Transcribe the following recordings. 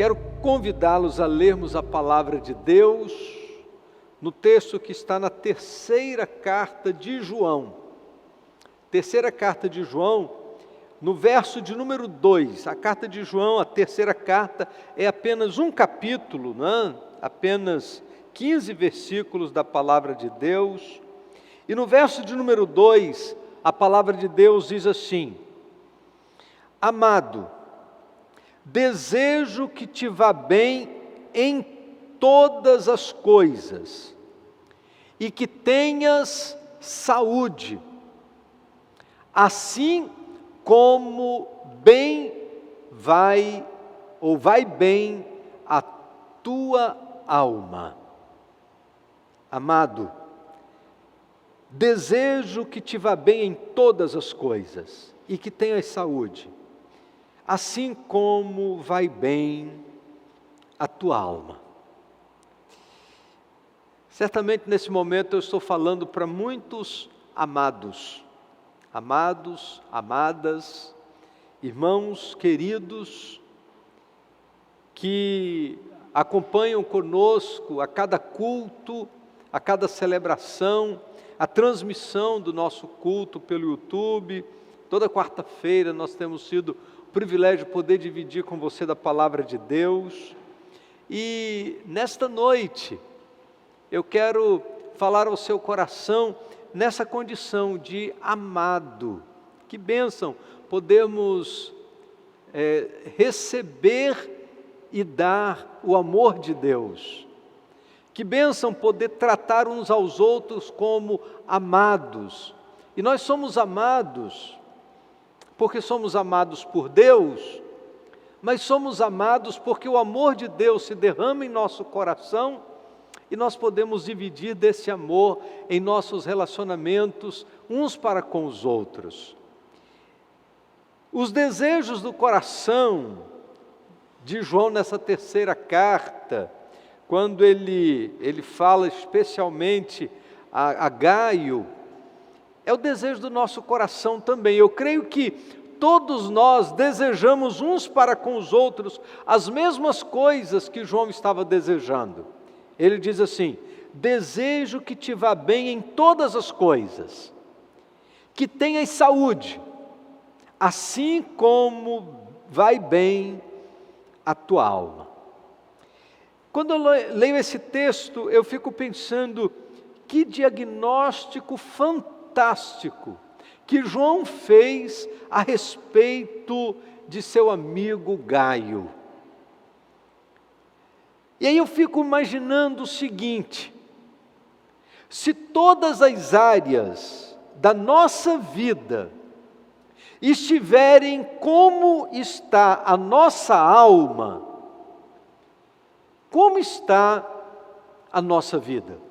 Quero convidá-los a lermos a palavra de Deus no texto que está na terceira carta de João. Terceira carta de João, no verso de número 2. A carta de João, a terceira carta, é apenas um capítulo, né? Apenas 15 versículos da palavra de Deus. E no verso de número 2, a palavra de Deus diz assim: Amado, desejo que te vá bem em todas as coisas e que tenhas saúde, assim como vai bem a tua alma. Amado, desejo que te vá bem em todas as coisas e que tenhas saúde, assim como vai bem a tua alma. Certamente nesse momento eu estou falando para muitos amados, amadas, irmãos queridos, que acompanham conosco a cada culto, a cada celebração, a transmissão do nosso culto pelo YouTube. Toda quarta-feira nós temos sido privilégio poder dividir com você da palavra de Deus. E nesta noite, eu quero falar ao seu coração nessa condição de amado. Que bênção podermos receber e dar o amor de Deus. Que bênção poder tratar uns aos outros como amados. E nós somos amados porque somos amados por Deus, mas somos amados porque o amor de Deus se derrama em nosso coração e nós podemos dividir desse amor em nossos relacionamentos uns para com os outros. Os desejos do coração de João nessa terceira carta, quando ele fala especialmente a Gaio, é o desejo do nosso coração também. Eu creio que todos nós desejamos uns para com os outros as mesmas coisas que João estava desejando. Ele diz assim: desejo que te vá bem em todas as coisas, que tenhas saúde, assim como vai bem a tua alma. Quando eu leio esse texto, eu fico pensando, que diagnóstico fantástico que João fez a respeito de seu amigo Gaio. E aí eu fico imaginando o seguinte: se todas as áreas da nossa vida estiverem como está a nossa alma, como está a nossa vida?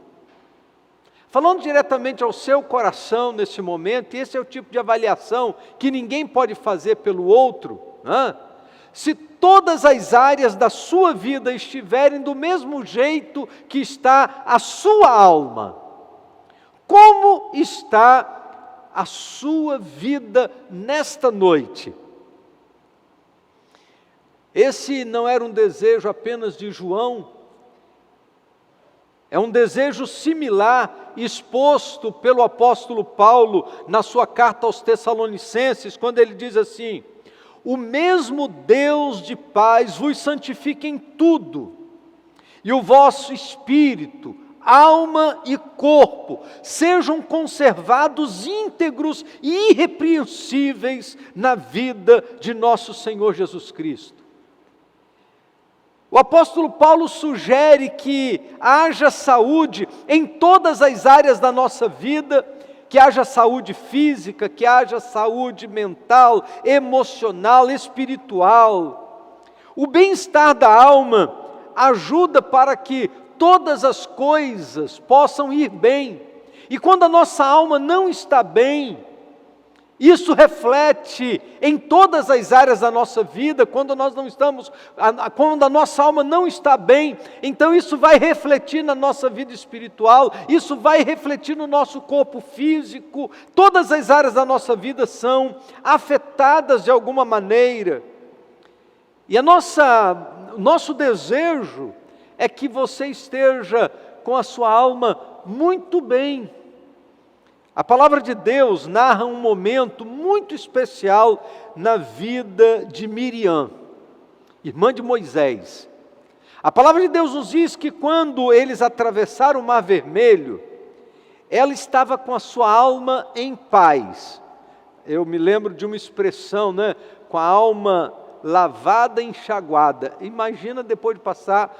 Falando diretamente ao seu coração nesse momento, e esse é o tipo de avaliação que ninguém pode fazer pelo outro, né? Se todas as áreas da sua vida estiverem do mesmo jeito que está a sua alma, como está a sua vida nesta noite? Esse não era um desejo apenas de João, é um desejo similar exposto pelo apóstolo Paulo na sua carta aos Tessalonicenses, quando ele diz assim: o mesmo Deus de paz vos santifique em tudo, e o vosso espírito, alma e corpo sejam conservados íntegros e irrepreensíveis na vida de nosso Senhor Jesus Cristo. O apóstolo Paulo sugere que haja saúde em todas as áreas da nossa vida, que haja saúde física, que haja saúde mental, emocional, espiritual. O bem-estar da alma ajuda para que todas as coisas possam ir bem. E quando a nossa alma não está bem, isso reflete em todas as áreas da nossa vida. Quando quando a nossa alma não está bem, então isso vai refletir na nossa vida espiritual, isso vai refletir no nosso corpo físico. Todas as áreas da nossa vida são afetadas de alguma maneira. E o nosso desejo é que você esteja com a sua alma muito bem. A palavra de Deus narra um momento muito especial na vida de Miriam, irmã de Moisés. A palavra de Deus nos diz que quando eles atravessaram o Mar Vermelho, ela estava com a sua alma em paz. Eu me lembro de uma expressão, né? Com a alma lavada e enxaguada. Imagina depois de passar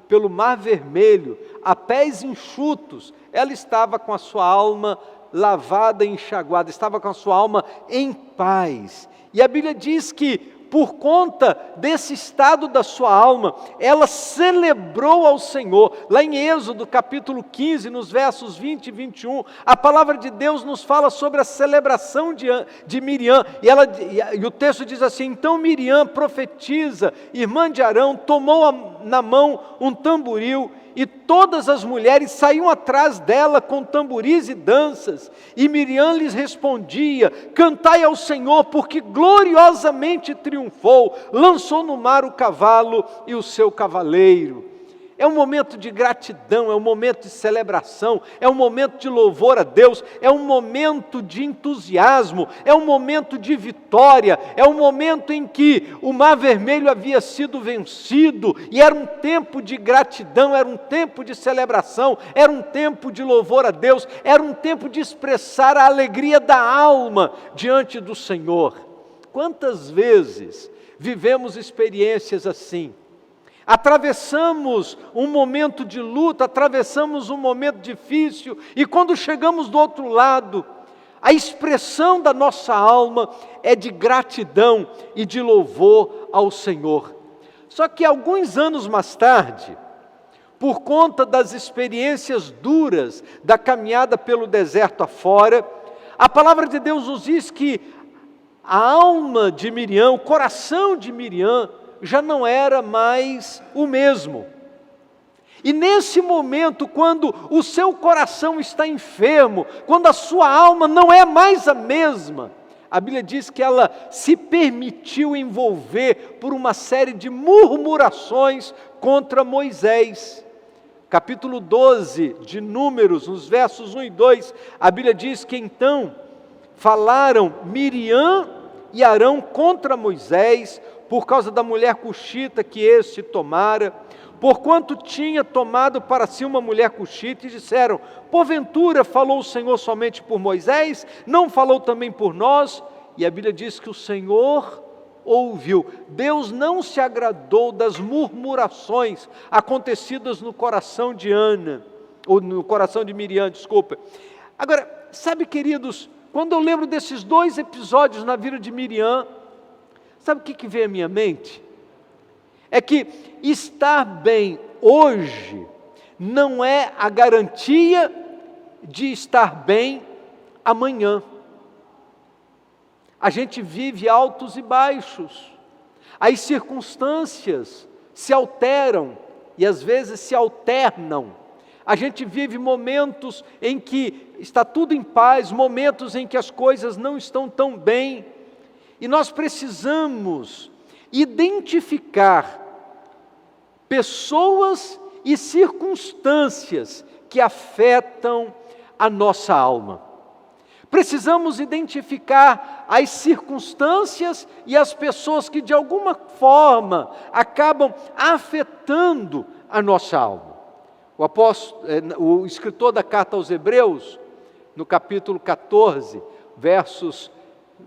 pelo Mar Vermelho, a pés enxutos, ela estava com a sua alma lavada e enxaguada, estava com a sua alma em paz. E a Bíblia diz que, por conta desse estado da sua alma, ela celebrou ao Senhor. Lá em Êxodo capítulo 15, nos versos 20 e 21, a palavra de Deus nos fala sobre a celebração de Miriam, e o texto diz assim: então Miriam, profetisa, irmã de Arão, tomou na mão um tamboril, e todas as mulheres saíam atrás dela com tamboris e danças, e Miriam lhes respondia: cantai ao Senhor, porque gloriosamente triunfou, lançou no mar o cavalo e o seu cavaleiro. É um momento de gratidão, é um momento de celebração, é um momento de louvor a Deus, é um momento de entusiasmo, é um momento de vitória, é um momento em que o Mar Vermelho havia sido vencido, e era um tempo de gratidão, era um tempo de celebração, era um tempo de louvor a Deus, era um tempo de expressar a alegria da alma diante do Senhor. Quantas vezes vivemos experiências assim? Atravessamos um momento de luta, atravessamos um momento difícil, e quando chegamos do outro lado, a expressão da nossa alma é de gratidão e de louvor ao Senhor. Só que alguns anos mais tarde, por conta das experiências duras da caminhada pelo deserto afora, a palavra de Deus nos diz que a alma de Miriam, o coração de Miriam, já não era mais o mesmo. E nesse momento, quando o seu coração está enfermo, quando a sua alma não é mais a mesma, a Bíblia diz que ela se permitiu envolver por uma série de murmurações contra Moisés. Capítulo 12 de Números, nos versos 1 e 2, a Bíblia diz que então falaram Miriam e Arão contra Moisés, por causa da mulher cuxita que este tomara, porquanto tinha tomado para si uma mulher cuxita, e disseram: porventura falou o Senhor somente por Moisés? Não falou também por nós? E a Bíblia diz que o Senhor ouviu. Deus não se agradou das murmurações acontecidas no coração de no coração de Miriam, desculpa. Agora, sabe, queridos, quando eu lembro desses dois episódios na vida de Miriam, sabe o que vem à minha mente? É que estar bem hoje não é a garantia de estar bem amanhã. A gente vive altos e baixos, as circunstâncias se alteram e às vezes se alternam. A gente vive momentos em que está tudo em paz, momentos em que as coisas não estão tão bem. E nós precisamos identificar pessoas e circunstâncias que afetam a nossa alma. Precisamos identificar as circunstâncias e as pessoas que de alguma forma acabam afetando a nossa alma. O escritor da carta aos Hebreus, no capítulo 14,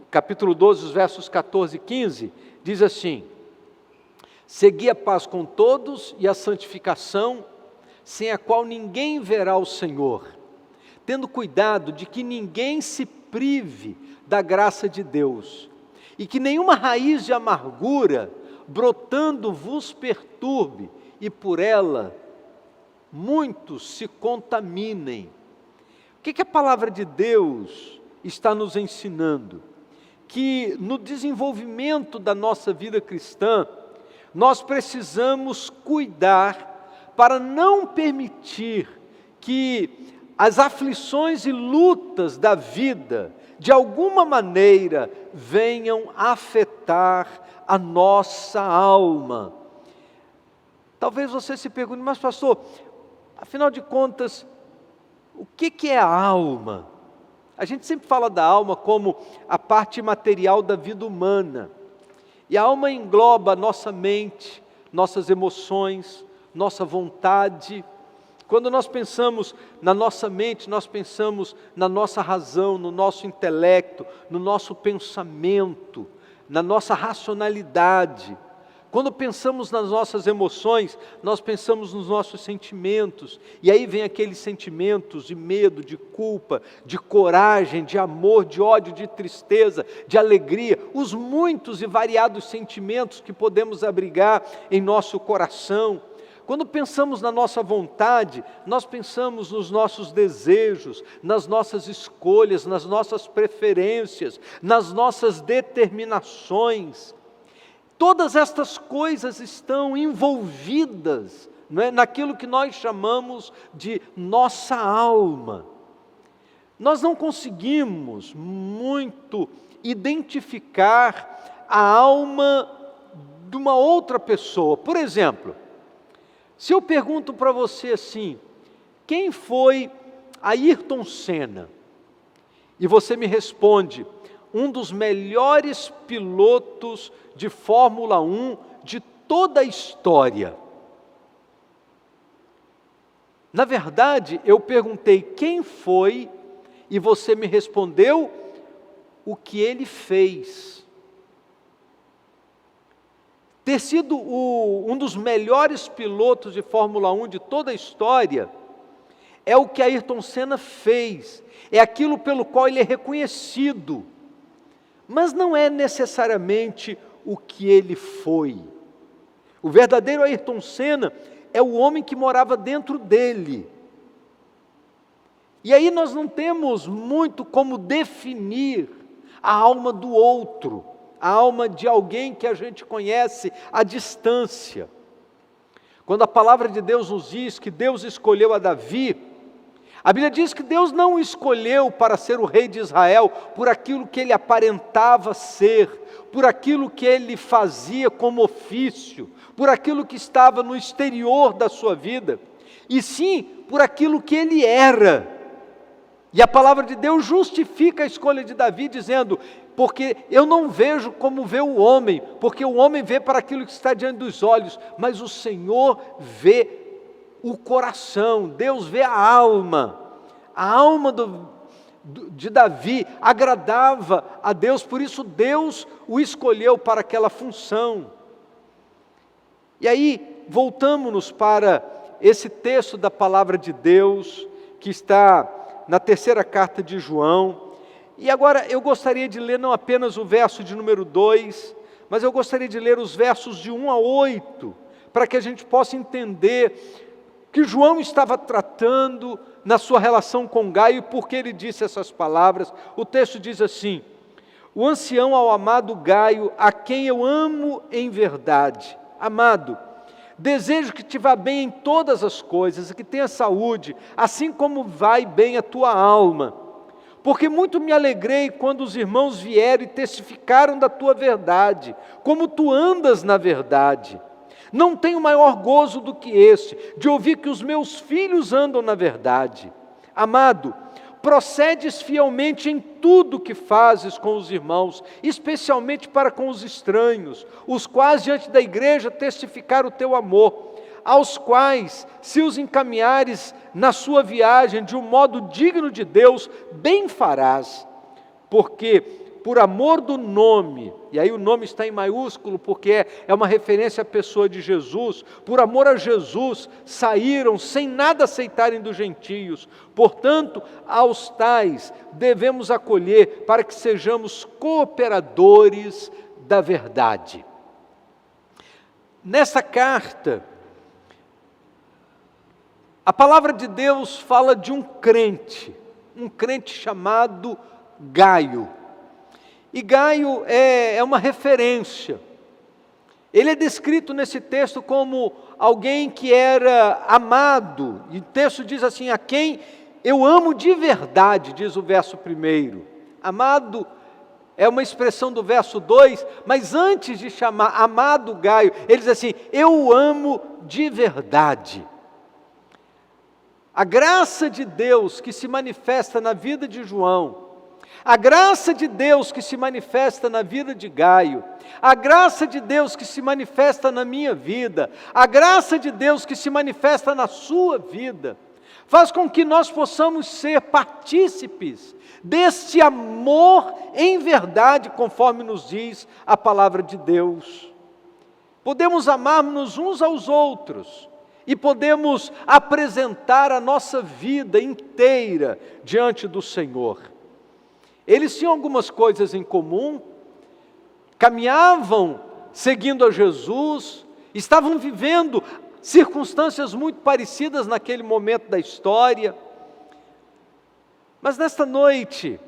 capítulo 12, os versos 14 e 15, diz assim: segui a paz com todos e a santificação, sem a qual ninguém verá o Senhor, tendo cuidado de que ninguém se prive da graça de Deus, e que nenhuma raiz de amargura brotando vos perturbe, e por ela muitos se contaminem. O que a palavra de Deus está nos ensinando? Que no desenvolvimento da nossa vida cristã, nós precisamos cuidar para não permitir que as aflições e lutas da vida de alguma maneira, venham afetar a nossa alma. Talvez você se pergunte, mas pastor, afinal de contas, o que é a alma? A gente sempre fala da alma como a parte material da vida humana. E a alma engloba nossa mente, nossas emoções, nossa vontade. Quando nós pensamos na nossa mente, nós pensamos na nossa razão, no nosso intelecto, no nosso pensamento, na nossa racionalidade. Quando pensamos nas nossas emoções, nós pensamos nos nossos sentimentos. E aí vem aqueles sentimentos de medo, de culpa, de coragem, de amor, de ódio, de tristeza, de alegria. Os muitos e variados sentimentos que podemos abrigar em nosso coração. Quando pensamos na nossa vontade, nós pensamos nos nossos desejos, nas nossas escolhas, nas nossas preferências, nas nossas determinações. Todas estas coisas estão envolvidas, não é, naquilo que nós chamamos de nossa alma. Nós não conseguimos muito identificar a alma de uma outra pessoa. Por exemplo, se eu pergunto para você assim, quem foi Ayrton Senna? E você me responde, um dos melhores pilotos de Fórmula 1 de toda a história. Na verdade, eu perguntei quem foi e você me respondeu o que ele fez. Ter sido um dos melhores pilotos de Fórmula 1 de toda a história é o que Ayrton Senna fez, é aquilo pelo qual ele é reconhecido. Mas não é necessariamente o que ele foi. O verdadeiro Ayrton Senna é o homem que morava dentro dele. E aí nós não temos muito como definir a alma do outro, a alma de alguém que a gente conhece à distância. Quando a palavra de Deus nos diz que Deus escolheu a Davi, a Bíblia diz que Deus não o escolheu para ser o rei de Israel por aquilo que ele aparentava ser, por aquilo que ele fazia como ofício, por aquilo que estava no exterior da sua vida, e sim por aquilo que ele era. E a palavra de Deus justifica a escolha de Davi dizendo, porque eu não vejo como vê o homem, porque o homem vê para aquilo que está diante dos olhos, mas o Senhor vê o coração, Deus vê a alma de Davi agradava a Deus, por isso Deus o escolheu para aquela função. E aí, voltamos-nos para esse texto da palavra de Deus, que está na terceira carta de João, e agora eu gostaria de ler não apenas o verso de número 2, mas eu gostaria de ler os versos de 1 a 8, para que a gente possa entender que João estava tratando na sua relação com Gaio e por que ele disse essas palavras. O texto diz assim, o ancião ao amado Gaio, a quem eu amo em verdade. Amado, desejo que te vá bem em todas as coisas e que tenha saúde, assim como vai bem a tua alma. Porque muito me alegrei quando os irmãos vieram e testificaram da tua verdade, como tu andas na verdade. Não tenho maior gozo do que este, de ouvir que os meus filhos andam na verdade. Amado, procedes fielmente em tudo que fazes com os irmãos, especialmente para com os estranhos, os quais diante da igreja testificaram o teu amor, aos quais, se os encaminhares na sua viagem de um modo digno de Deus, bem farás, porque por amor do nome, e aí o nome está em maiúsculo porque é uma referência à pessoa de Jesus, por amor a Jesus, saíram sem nada aceitarem dos gentios, portanto, aos tais devemos acolher para que sejamos cooperadores da verdade. Nessa carta, a palavra de Deus fala de um crente chamado Gaio. E Gaio é uma referência. Ele é descrito nesse texto como alguém que era amado. E o texto diz assim, a quem eu amo de verdade, diz o verso 1. Amado é uma expressão do verso 2, mas antes de chamar amado Gaio, ele diz assim: eu o amo de verdade. A graça de Deus que se manifesta na vida de João, a graça de Deus que se manifesta na vida de Gaio, a graça de Deus que se manifesta na minha vida, a graça de Deus que se manifesta na sua vida, faz com que nós possamos ser partícipes deste amor em verdade, conforme nos diz a palavra de Deus. Podemos amar-nos uns aos outros e podemos apresentar a nossa vida inteira diante do Senhor. Eles tinham algumas coisas em comum, caminhavam seguindo a Jesus, estavam vivendo circunstâncias muito parecidas naquele momento da história. Mas nesta noite,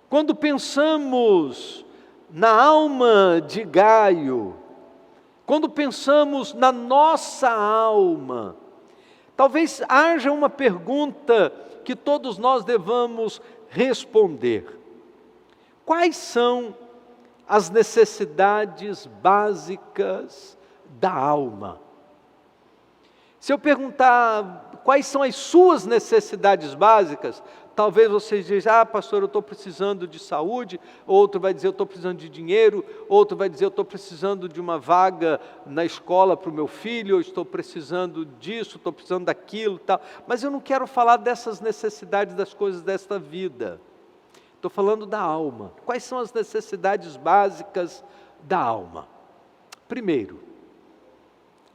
quando pensamos na alma de Gaio, quando pensamos na nossa alma, talvez haja uma pergunta que todos nós devamos responder: quais são as necessidades básicas da alma? Se eu perguntar quais são as suas necessidades básicas, talvez vocês dizem: pastor, eu estou precisando de saúde. Outro vai dizer: eu estou precisando de dinheiro. Outro vai dizer: eu estou precisando de uma vaga na escola para o meu filho. Eu estou precisando disso, estou precisando daquilo, tal. Mas eu não quero falar dessas necessidades, das coisas desta vida. Estou falando da alma. Quais são as necessidades básicas da alma? Primeiro,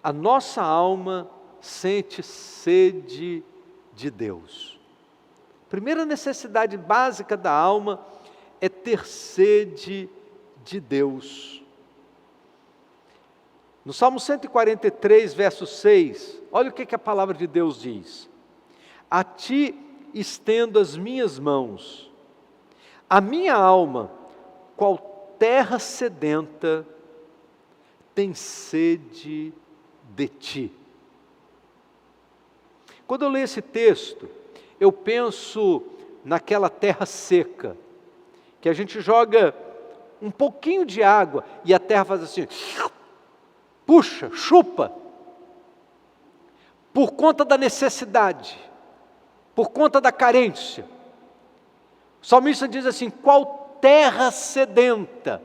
a nossa alma sente sede de Deus. Primeira necessidade básica da alma é ter sede de Deus. No Salmo 143, verso 6, olha o que a palavra de Deus diz: a ti estendo as minhas mãos, a minha alma, qual terra sedenta, tem sede de ti. Quando eu leio esse texto, eu penso naquela terra seca, que a gente joga um pouquinho de água e a terra faz assim, puxa, chupa, por conta da necessidade, por conta da carência. O salmista diz assim: qual terra sedenta,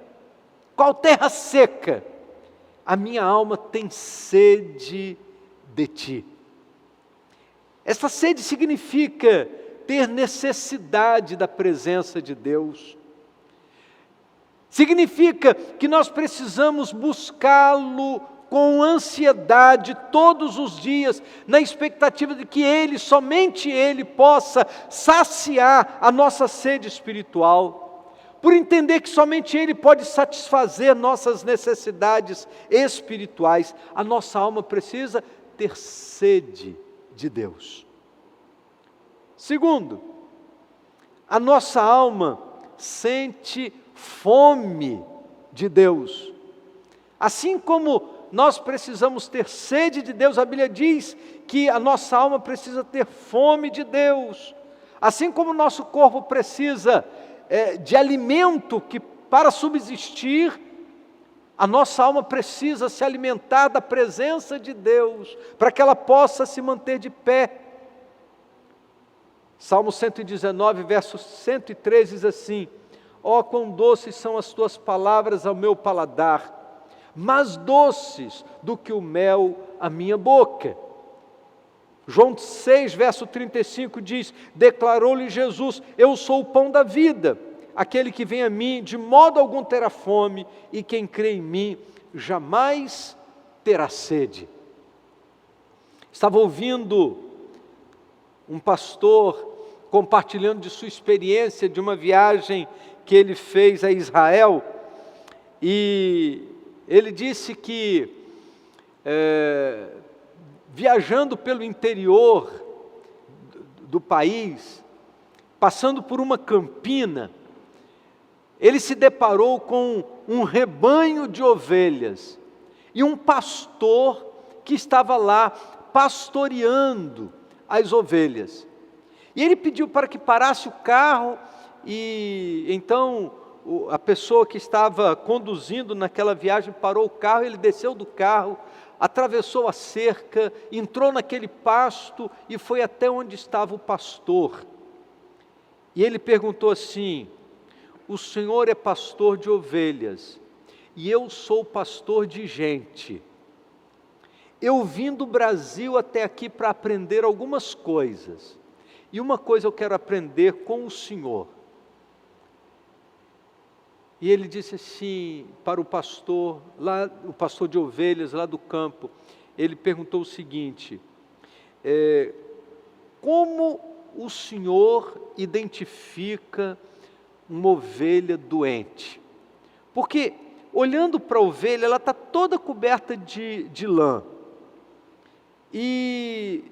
qual terra seca, a minha alma tem sede de ti. Essa sede significa ter necessidade da presença de Deus. Significa que nós precisamos buscá-lo com ansiedade todos os dias, na expectativa de que Ele, somente Ele, possa saciar a nossa sede espiritual. Por entender que somente Ele pode satisfazer nossas necessidades espirituais. A nossa alma precisa ter sede de Deus. Segundo, a nossa alma sente fome de Deus. Assim como nós precisamos ter sede de Deus, a Bíblia diz que a nossa alma precisa ter fome de Deus. Assim como o nosso corpo precisa de alimento que, para subsistir, a nossa alma precisa se alimentar da presença de Deus, para que ela possa se manter de pé. Salmo 119, verso 103 diz assim: ó, quão doces são as tuas palavras ao meu paladar, mais doces do que o mel à minha boca. João 6, verso 35 diz: declarou-lhe Jesus: eu sou o pão da vida. Aquele que vem a mim, de modo algum terá fome, e quem crê em mim, jamais terá sede. Estava ouvindo um pastor compartilhando de sua experiência de uma viagem que ele fez a Israel, e ele disse que, viajando pelo interior do país, passando por uma campina, ele se deparou com um rebanho de ovelhas e um pastor que estava lá pastoreando as ovelhas. E ele pediu para que parasse o carro e então a pessoa que estava conduzindo naquela viagem parou o carro, ele desceu do carro, atravessou a cerca, entrou naquele pasto e foi até onde estava o pastor. E ele perguntou assim: o senhor é pastor de ovelhas e eu sou pastor de gente. Eu vim do Brasil até aqui para aprender algumas coisas. E uma coisa eu quero aprender com o senhor. E ele disse assim para o pastor, lá, o pastor de ovelhas lá do campo, ele perguntou o seguinte: como o senhor identifica uma ovelha doente? Porque olhando para a ovelha, ela está toda coberta de lã. E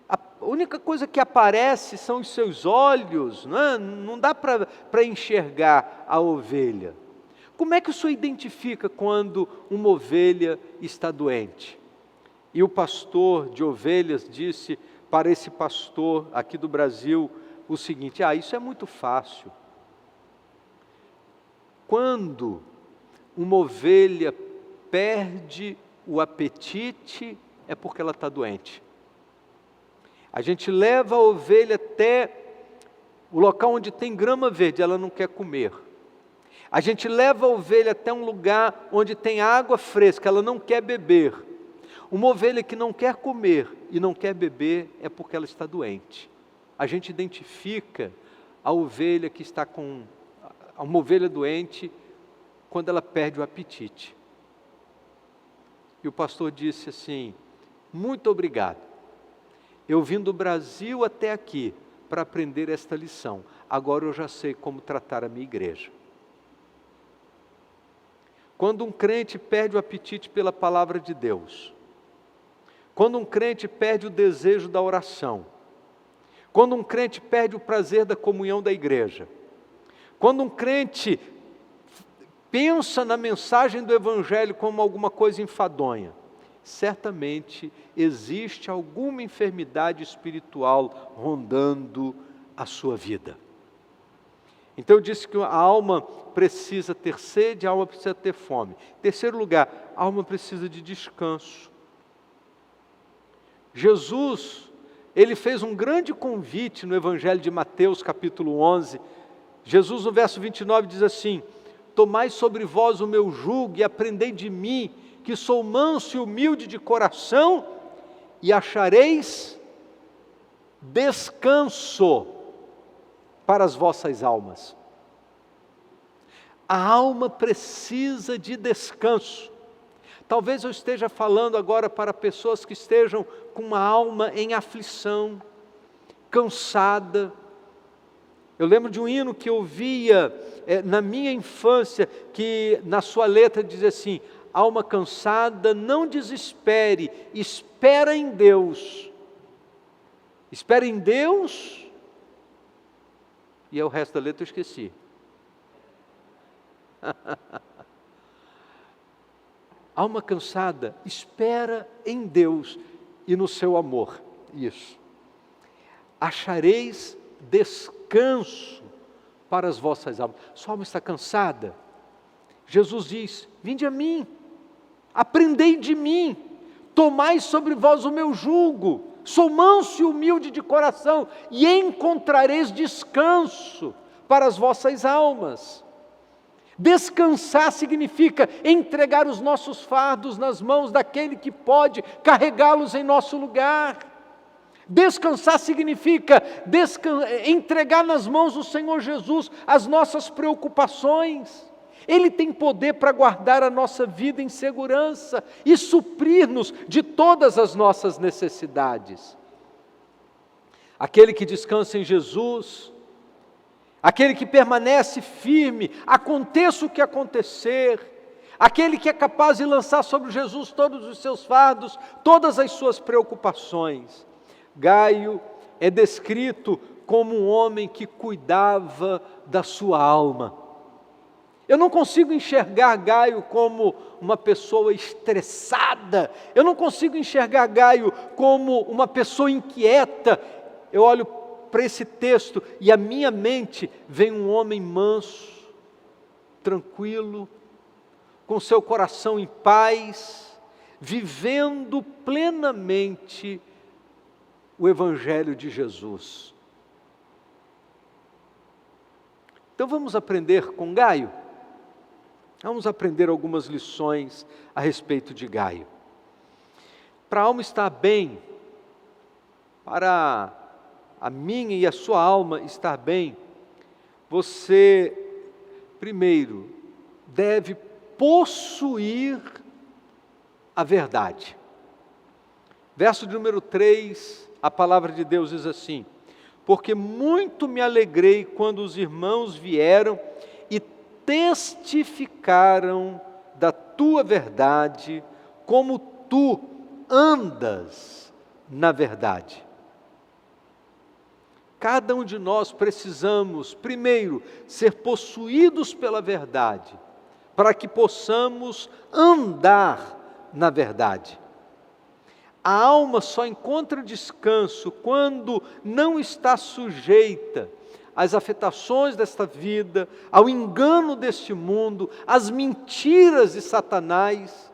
a única coisa que aparece são os seus olhos, não dá para enxergar a ovelha. Como é que o senhor identifica quando uma ovelha está doente? E o pastor de ovelhas disse para esse pastor aqui do Brasil o seguinte: isso é muito fácil. Quando uma ovelha perde o apetite, é porque ela está doente. A gente leva a ovelha até o local onde tem grama verde, ela não quer comer. A gente leva a ovelha até um lugar onde tem água fresca, ela não quer beber. Uma ovelha que não quer comer e não quer beber é porque ela está doente. A gente identifica a ovelha que está com uma ovelha doente quando ela perde o apetite. E o pastor disse assim: muito obrigado. Eu vim do Brasil até aqui para aprender esta lição. Agora eu já sei como tratar a minha igreja. Quando um crente perde o apetite pela palavra de Deus, quando um crente perde o desejo da oração, quando um crente perde o prazer da comunhão da igreja, quando um crente pensa na mensagem do Evangelho como alguma coisa enfadonha, certamente existe alguma enfermidade espiritual rondando a sua vida. Então eu disse que a alma precisa ter sede, a alma precisa ter fome. Terceiro lugar, a alma precisa de descanso. Jesus, ele fez um grande convite no Evangelho de Mateus, capítulo 11. Jesus, no verso 29, diz assim: tomai sobre vós o meu jugo e aprendei de mim, que sou manso e humilde de coração, e achareis descanso para as vossas almas. A alma precisa de descanso. Talvez eu esteja falando agora para pessoas que estejam com uma alma em aflição, cansada. Eu lembro de um hino que eu ouvia na minha infância, que na sua letra dizia assim: alma cansada, não desespere, espera em Deus. Espera em Deus, e o resto da letra eu esqueci. Alma cansada, espera em Deus e no seu amor. Isso. Achareis descanso para as vossas almas. Sua alma está cansada? Jesus diz: vinde a mim, aprendei de mim, tomai sobre vós o meu jugo, sou manso e humilde de coração, e encontrareis descanso para as vossas almas. Descansar significa entregar os nossos fardos nas mãos daquele que pode carregá-los em nosso lugar. Descansar significa entregar nas mãos do Senhor Jesus as nossas preocupações. Ele tem poder para guardar a nossa vida em segurança e suprir-nos de todas as nossas necessidades. Aquele que descansa em Jesus, aquele que permanece firme, aconteça o que acontecer, aquele que é capaz de lançar sobre Jesus todos os seus fardos, todas as suas preocupações. Gaio é descrito como um homem que cuidava da sua alma. Eu não consigo enxergar Gaio como uma pessoa estressada, eu não consigo enxergar Gaio como uma pessoa inquieta. Eu olho para esse texto e à minha mente vem um homem manso, tranquilo, com seu coração em paz, vivendo plenamente o Evangelho de Jesus. Então vamos aprender com Gaio? Vamos aprender algumas lições a respeito de Gaio. Para a alma estar bem, para a minha e a sua alma estar bem, você, primeiro, deve possuir a verdade. Verso de número 3, a palavra de Deus diz assim: porque muito me alegrei quando os irmãos vieram e testificaram da tua verdade, como tu andas na verdade. Cada um de nós precisamos, primeiro, ser possuídos pela verdade, para que possamos andar na verdade. A alma só encontra descanso quando não está sujeita às afetações desta vida, ao engano deste mundo, às mentiras de Satanás.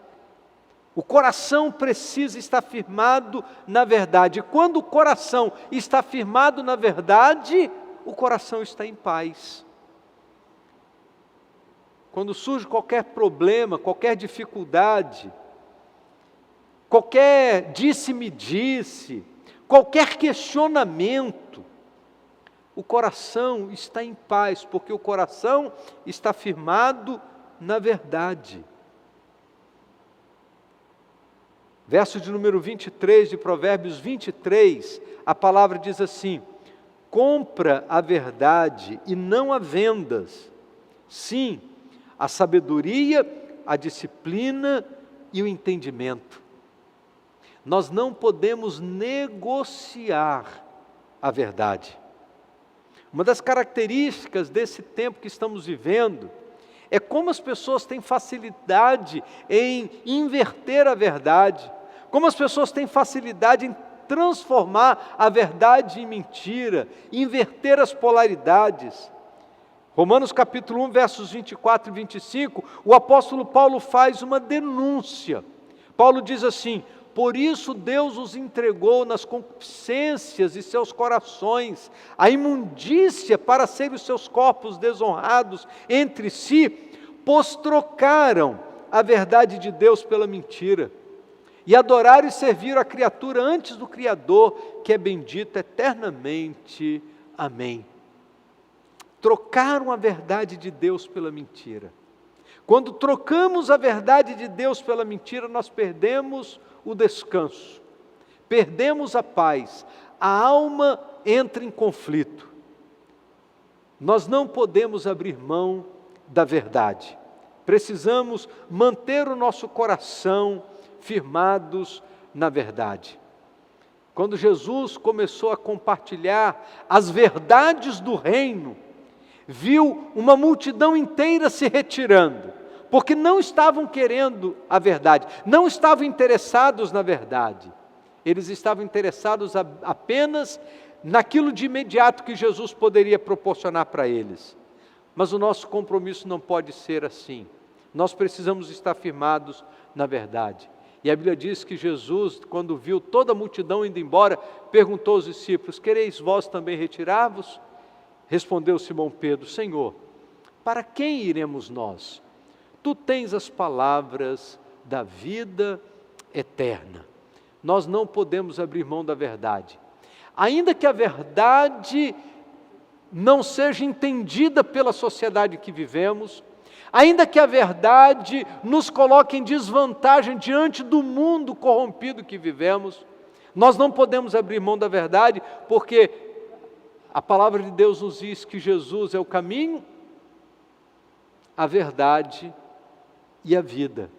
O coração precisa estar firmado na verdade. Quando o coração está firmado na verdade, o coração está em paz. Quando surge qualquer problema, qualquer dificuldade, qualquer disse-me-disse, qualquer questionamento, o coração está em paz, porque o coração está firmado na verdade. Verso de número 23 de Provérbios 23, a palavra diz assim: compra a verdade e não a vendas. Sim, a sabedoria, a disciplina e o entendimento. Nós não podemos negociar a verdade. Uma das características desse tempo que estamos vivendo é como as pessoas têm facilidade em inverter a verdade, como as pessoas têm facilidade em transformar a verdade em mentira, inverter as polaridades. Romanos capítulo 1, versos 24 e 25, o apóstolo Paulo faz uma denúncia. Paulo diz assim: por isso Deus os entregou nas concupiscências de seus corações, a imundícia para serem os seus corpos desonrados entre si, pois trocaram a verdade de Deus pela mentira, e adoraram e serviram a criatura antes do Criador, que é bendito eternamente. Amém. Trocaram a verdade de Deus pela mentira. Quando trocamos a verdade de Deus pela mentira, nós perdemos o descanso, perdemos a paz, a alma entra em conflito. Nós não podemos abrir mão da verdade, precisamos manter o nosso coração firmados na verdade. Quando Jesus começou a compartilhar as verdades do reino, viu uma multidão inteira se retirando, porque não estavam querendo a verdade, não estavam interessados na verdade. Eles estavam interessados apenas naquilo de imediato que Jesus poderia proporcionar para eles. Mas o nosso compromisso não pode ser assim. Nós precisamos estar firmados na verdade. E a Bíblia diz que Jesus, quando viu toda a multidão indo embora, perguntou aos discípulos: quereis vós também retirar-vos? Respondeu Simão Pedro: Senhor, para quem iremos nós? Tu tens as palavras da vida eterna. Nós não podemos abrir mão da verdade. Ainda que a verdade não seja entendida pela sociedade que vivemos, ainda que a verdade nos coloque em desvantagem diante do mundo corrompido que vivemos, nós não podemos abrir mão da verdade, porque a palavra de Deus nos diz que Jesus é o caminho, a verdade e a vida.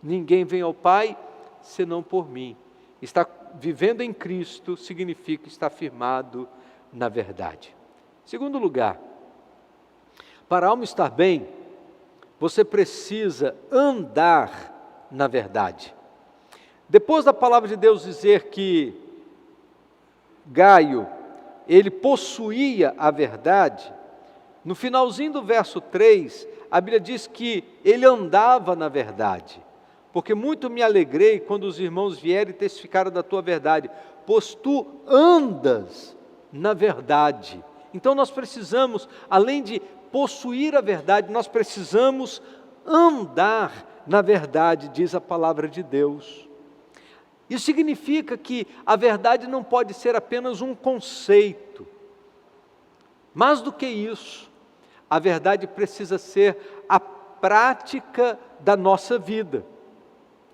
Ninguém vem ao Pai senão por mim. Estar vivendo em Cristo significa estar firmado na verdade. Segundo lugar, para a alma estar bem, você precisa andar na verdade. Depois da palavra de Deus dizer que Gaio ele possuía a verdade, no finalzinho do verso 3, a Bíblia diz que ele andava na verdade. Porque muito me alegrei quando os irmãos vieram e testificaram da tua verdade, pois tu andas na verdade. Então nós precisamos, além de possuir a verdade, nós precisamos andar na verdade, diz a palavra de Deus. Isso significa que a verdade não pode ser apenas um conceito. Mais do que isso, a verdade precisa ser a prática da nossa vida.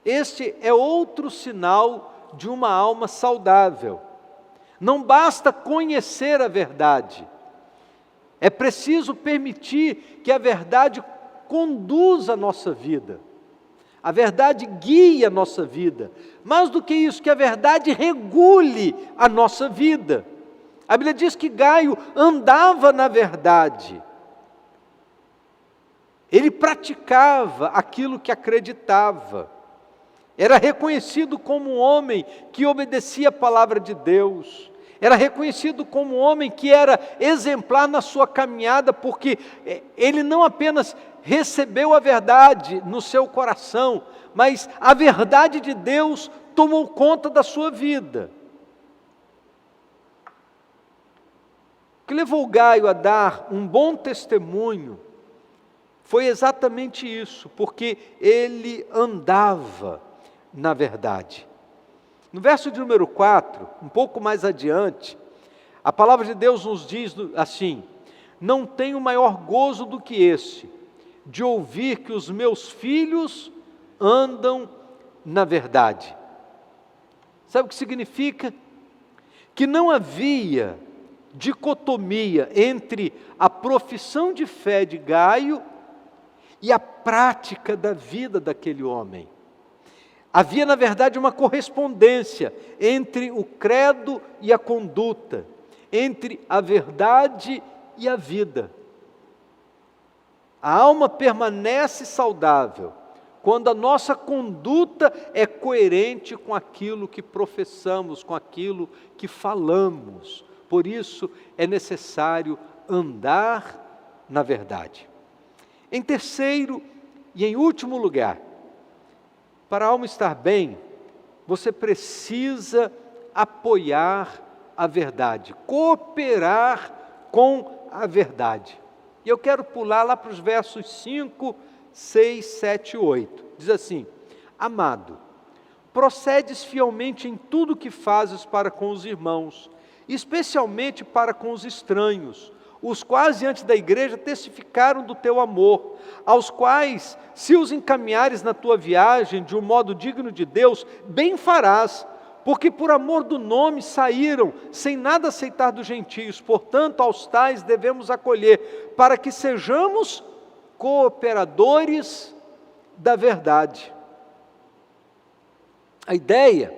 Este é outro sinal de uma alma saudável. Não basta conhecer a verdade, é preciso permitir que a verdade conduza a nossa vida. A verdade guia a nossa vida. Mais do que isso, que a verdade regule a nossa vida. A Bíblia diz que Gaio andava na verdade. Ele praticava aquilo que acreditava. Era reconhecido como um homem que obedecia a palavra de Deus. Era reconhecido como um homem que era exemplar na sua caminhada, porque ele não apenas recebeu a verdade no seu coração, mas a verdade de Deus tomou conta da sua vida. O que levou Gaio a dar um bom testemunho foi exatamente isso, porque ele andava na verdade. No verso de número 4, um pouco mais adiante, a palavra de Deus nos diz assim: não tenho maior gozo do que esse, de ouvir que os meus filhos andam na verdade. Sabe o que significa? Que não havia dicotomia entre a profissão de fé de Gaio e a prática da vida daquele homem. Havia, na verdade, uma correspondência entre o credo e a conduta, entre a verdade e a vida. A alma permanece saudável quando a nossa conduta é coerente com aquilo que professamos, com aquilo que falamos. Por isso é necessário andar na verdade. Em terceiro e em último lugar, para a alma estar bem, você precisa apoiar a verdade, cooperar com a verdade. E eu quero pular lá para os versos 5, 6, 7 e 8. Diz assim: amado, procedes fielmente em tudo que fazes para com os irmãos, especialmente para com os estranhos, os quais diante da igreja testificaram do teu amor, aos quais, se os encaminhares na tua viagem de um modo digno de Deus, bem farás, porque por amor do nome saíram, sem nada aceitar dos gentios. Portanto, aos tais devemos acolher, para que sejamos cooperadores da verdade. A ideia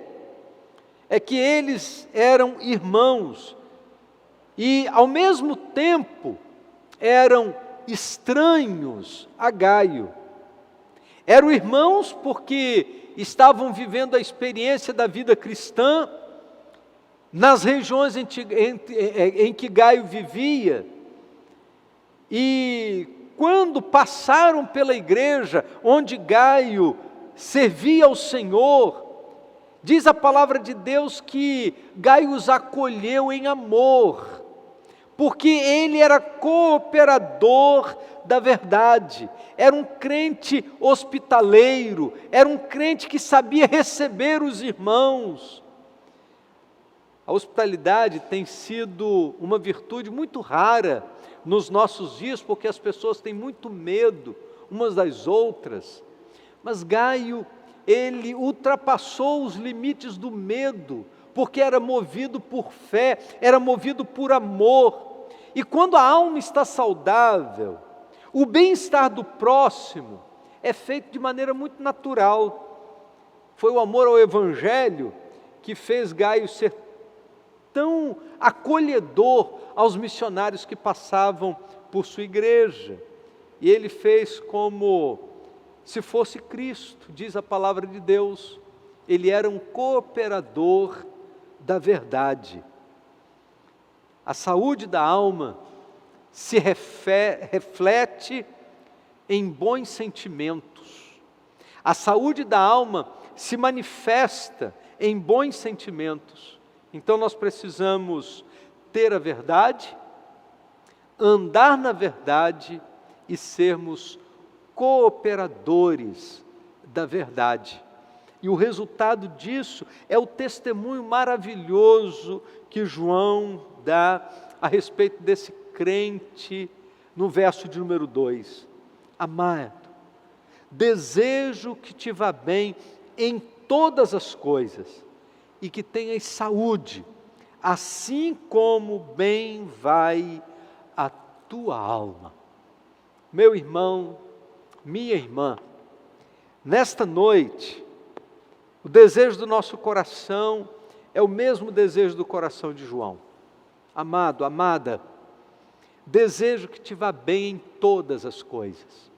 é que eles eram irmãos, e ao mesmo tempo eram estranhos a Gaio. Eram irmãos porque estavam vivendo a experiência da vida cristã nas regiões em que Gaio vivia, e quando passaram pela igreja onde Gaio servia ao Senhor, diz a palavra de Deus que Gaio os acolheu em amor, porque ele era cooperador da verdade, era um crente hospitaleiro, era um crente que sabia receber os irmãos. A hospitalidade tem sido uma virtude muito rara nos nossos dias, porque as pessoas têm muito medo umas das outras, mas Gaio, ele ultrapassou os limites do medo, porque era movido por fé, era movido por amor. E quando a alma está saudável, o bem-estar do próximo é feito de maneira muito natural. Foi o amor ao Evangelho que fez Gaio ser tão acolhedor aos missionários que passavam por sua igreja. E ele fez como se fosse Cristo, diz a palavra de Deus. Ele era um cooperador da verdade. A saúde da alma se reflete em bons sentimentos. A saúde da alma se manifesta em bons sentimentos. Então nós precisamos ter a verdade, andar na verdade e sermos cooperadores da verdade. E o resultado disso é o testemunho maravilhoso que João dá a respeito desse crente no verso de número 2. Amado, desejo que te vá bem em todas as coisas e que tenhas saúde, assim como bem vai a tua alma. Meu irmão, minha irmã, nesta noite, o desejo do nosso coração é o mesmo desejo do coração de João. Amado, amada, desejo que te vá bem em todas as coisas.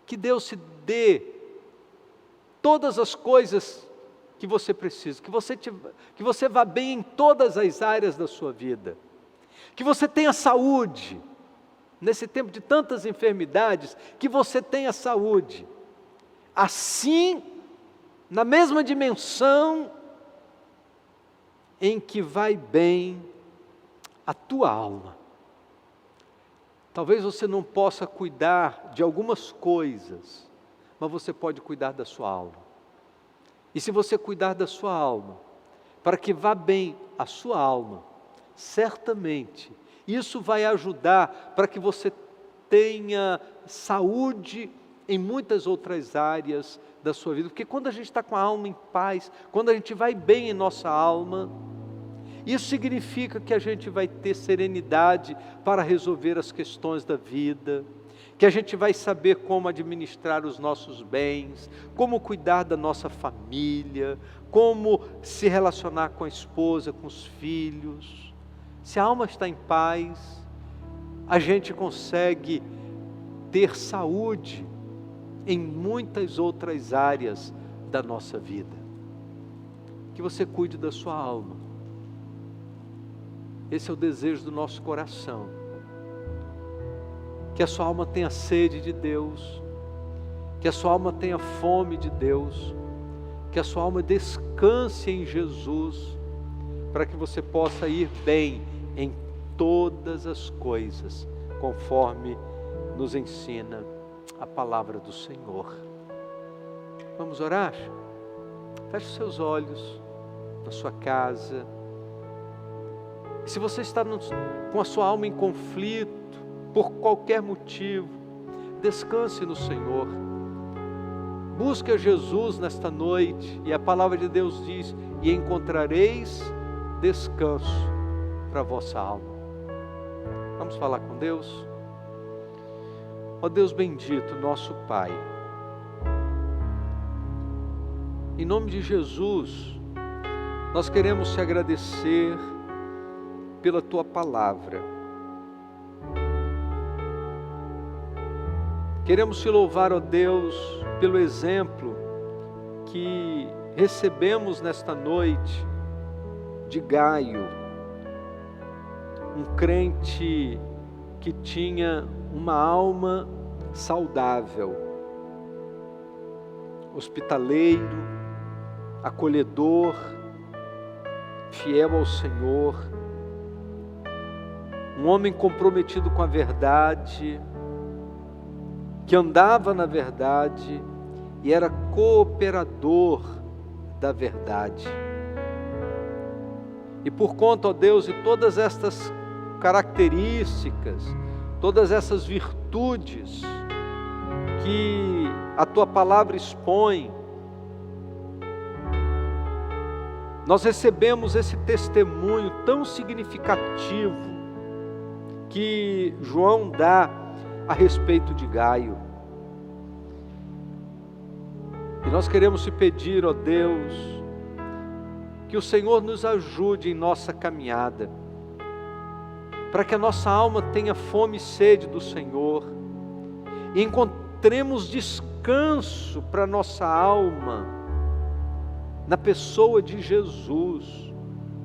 Que Deus te dê todas as coisas que você precisa, que você vá bem em todas as áreas da sua vida. Que você tenha saúde, nesse tempo de tantas enfermidades, que você tenha saúde. Assim, na mesma dimensão em que vai bem a tua alma. Talvez você não possa cuidar de algumas coisas, mas você pode cuidar da sua alma. E se você cuidar da sua alma, para que vá bem a sua alma, certamente isso vai ajudar para que você tenha saúde em muitas outras áreas da sua vida. Porque quando a gente está com a alma em paz, quando a gente vai bem em nossa alma, isso significa que a gente vai ter serenidade para resolver as questões da vida, que a gente vai saber como administrar os nossos bens, como cuidar da nossa família, como se relacionar com a esposa, com os filhos. Se a alma está em paz, a gente consegue ter saúde em muitas outras áreas da nossa vida. Que você cuide da sua alma. Esse é o desejo do nosso coração. Que a sua alma tenha sede de Deus, que a sua alma tenha fome de Deus, que a sua alma descanse em Jesus, para que você possa ir bem em todas as coisas, conforme nos ensina a palavra do Senhor. Vamos orar? Feche os seus olhos na sua casa. E se você está com a sua alma em conflito, por qualquer motivo, descanse no Senhor. Busque a Jesus nesta noite, e a palavra de Deus diz: e encontrareis descanso para a vossa alma. Vamos falar com Deus? Ó Deus bendito, nosso Pai, em nome de Jesus, nós queremos te agradecer pela tua palavra. Queremos te louvar, ó Deus, pelo exemplo que recebemos nesta noite de Gaio, um crente que tinha uma alma saudável, hospitaleiro, acolhedor, fiel ao Senhor, um homem comprometido com a verdade, que andava na verdade e era cooperador da verdade. E por conta, ó Deus, de todas estas características, todas essas virtudes que a tua palavra expõe, nós recebemos esse testemunho tão significativo que João dá a respeito de Gaio. E nós queremos te pedir, ó Deus, que o Senhor nos ajude em nossa caminhada, para que a nossa alma tenha fome e sede do Senhor, e encontremos descanso para nossa alma, na pessoa de Jesus,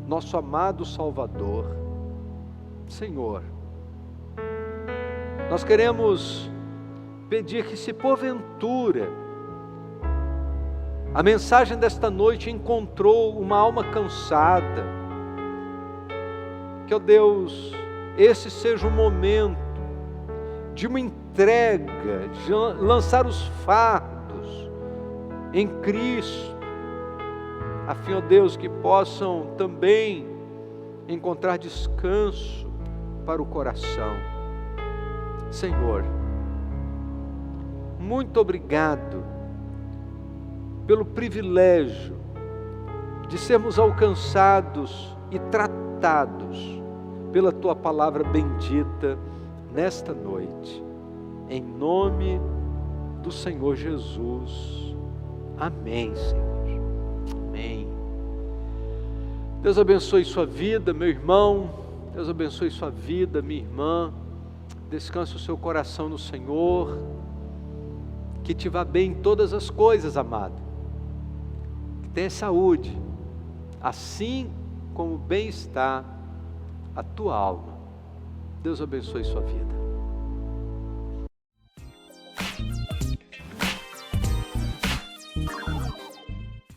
nosso amado Salvador. Senhor, nós queremos pedir que, se porventura a mensagem desta noite encontrou uma alma cansada, que, ó Deus, esse seja o momento de uma entrega, de lançar os fardos em Cristo, a fim, ó Deus, que possam também encontrar descanso para o coração. Senhor, muito obrigado pelo privilégio de sermos alcançados e tratados pela Tua palavra bendita nesta noite, em nome do Senhor Jesus. Amém, Senhor. Amém. Deus abençoe sua vida, meu irmão. Deus abençoe sua vida, minha irmã. Descanse o seu coração no Senhor. Que te vá bem em todas as coisas, amado. Que tenha saúde, assim como bem está a tua alma. Deus abençoe sua vida.